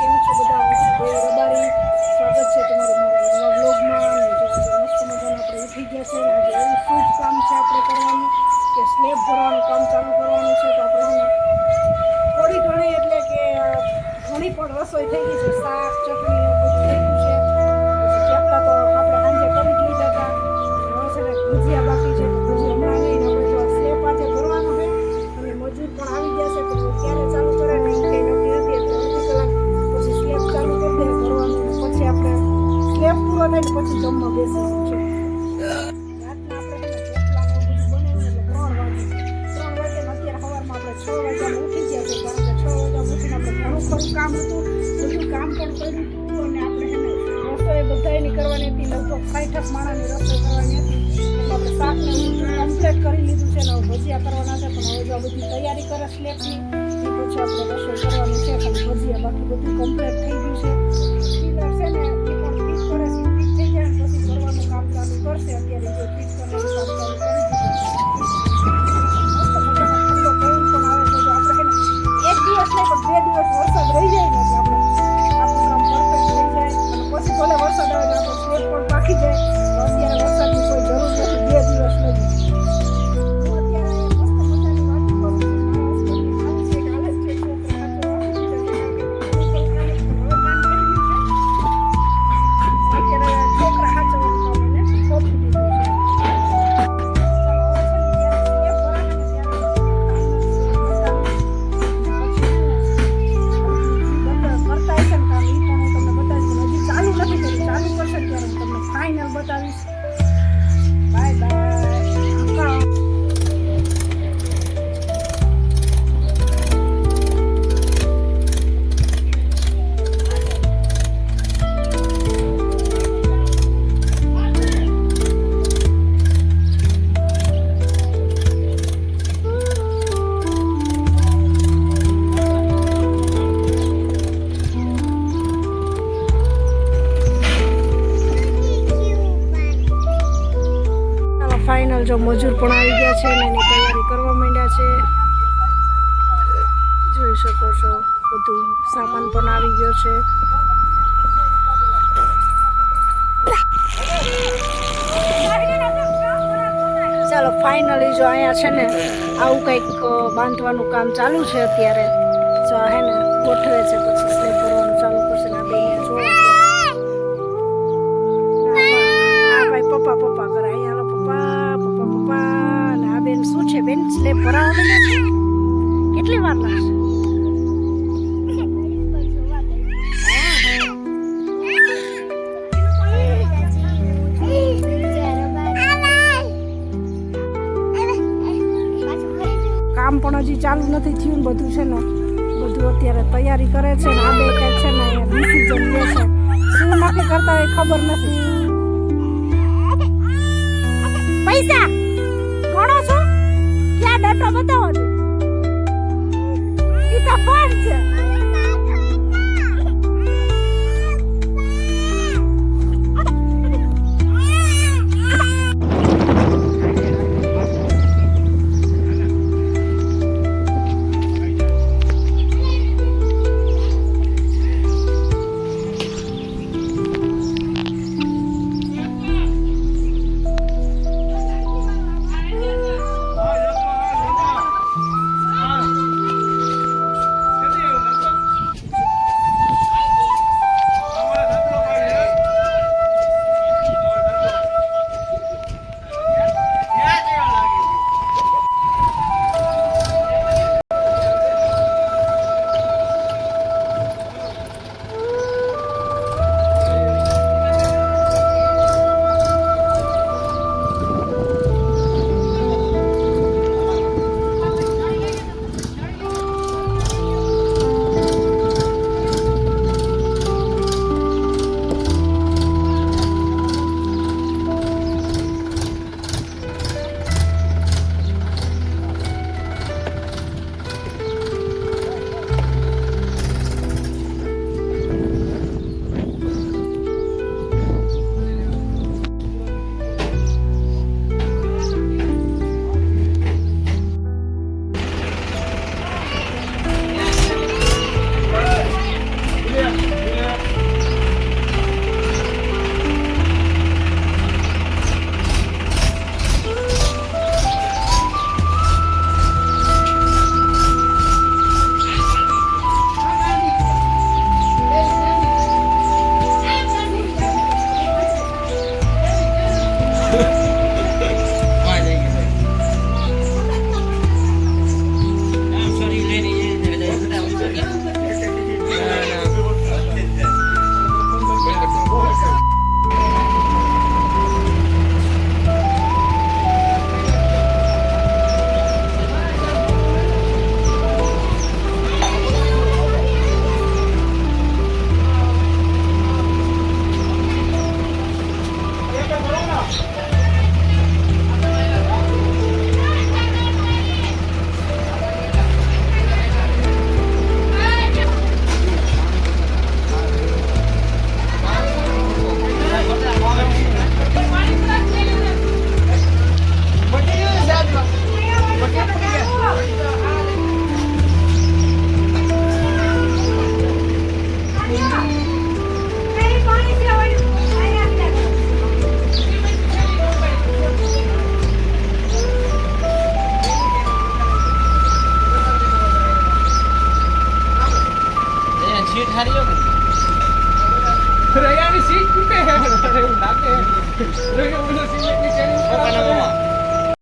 કેમ છો બધા? રબારી સ્વાગત છે તમારું મારા નવા વ્લોગમાં. અને જો આજે મસ્ત મજાના આપણે ઉઠી ગયા છે અને આજે એવું શુભ કામ છે આપણે કરવાનું કે સ્લેબ ભરવાનું કામ ચાલુ કરવાનું છે. તો આપણે થોડી ઘણી એટલે કે ઘણી પણ રસોઈ થઈ ગઈ છે. શાક ચટણી બધું થઈ ગયું છે. પછી થેપલા તો આપણે સાંજે કરી જ લીધા હતા. હવે છે ને ભજીયા બાકી છે. તો ભજીયા હમણાં નહીં, આપણે જો સ્લેબ આજે ભરવાનો છે અને મજૂર પણ આવી ગયા છે. તો ક્યારે ચાલુ કરે ને એ કંઈ નક્કી નથી. એટલે અડધી કલાક પછી સ્લેબ ચાલુ કરી દે ભરવાનું. પછી આપણે સ્લેબ પૂરો થાય ને પછી જમવા બેસીશું છે. રાતના આપણે છે ને થેપલાને એવું બધું બનાવ્યું એટલે 3 વાગે. 3 વાગે ને અત્યારે સવારમાં આપણે 6 વાગ્યામાં ઉઠી ગયા છે. કારણ કે 6 વાગ્યામાં ઉઠીને આપણે ઘણું ખરું કામ હતું, બધું કામ પણ કર્યું હતું. અને આપણે છે ને રસોઈ બધાયની કરવાની હતી. લગભગ 60 માણસની રસોઈ કરવાની હતી. એટલે આપણે શાકને બધું કમ્પ્લીટ કરી લીધું છે. ને હવે ભજીયા કરવાના છે. પણ હવે જો આ બધી તૈયારી કરે સ્લેબની પછી આપણે રસોઈ કરવાની છે. ખાલી ભજીયા બાકી બધું કમ્પ્લીટ થઈ ગયું છે. પિલર છે ને એ પણ ફિટ કરે છે. ફિટ થઈ જાય ને પછી કરવાનું કામ ચાલુ કરશે. અત્યારે જો ફિટ કરવાનું કામ ચાલુ કરી દીધું છે. મસ્ત મજાનો ઠંડો પવન પણ આવે છે. જો આપણે છે ને 1 દિવસ નહીં પણ 2 દિવસ વરસાદ રહી જાય ને એટલે આપણે આપણું કામ પરફેક્ટ થઈ જાય. અને પછી ભલે વરસાદ આવે એટલે આપણો સ્લેબ પણ પાકી જાય. તો અત્યારે વરસાદની કોઈ જરૂર નથી. 2 દિવસ નથી. ફાઇનલ બતાવીશ. Bye bye. ફાઇનલ જો મજૂર પણ આવી ગયા છે અને એની તૈયારી કરવા માંડ્યા છે. જોઈ શકો છો બધું સામાન પણ આવી ગયો છે. ચાલો ફાઇનલી જો અહીંયા છે ને આવું કંઈક બાંધવાનું કામ ચાલુ છે અત્યારે. જો હે ને ગોઠવે છે પછી સ્લેબ ભરવાનું ચાલુ કરશે. ને આ બે અહીંયા જોવા હા ભાઈ પપ્પા પપ્પા કરે અહીંયા પપ્પા પપ્પા પપ્પા. અને આ બેન શું છે બેન? સ્લેબ ભરાવા છે. કેટલી વાર લાગશે? કામ પણ હજી ચાલુ નથી થયું ને બધું છે ને બધું અત્યારે તૈયારી કરે છે. ને આ બે કંઈક છે ને અહીંયા ડિસિઝન લે છે. શું નક્કી કરતા હોય ખબર નથી. પૈસા ઘણો છો? ક્યાં ડટો બતાવો છો? ઈ તો ફોન છે. સીટ હારી હો રયાની સીટ તૂટે હે એવું લાગે રયો બોલો સીટ ની ચેન પપ્પાના મામા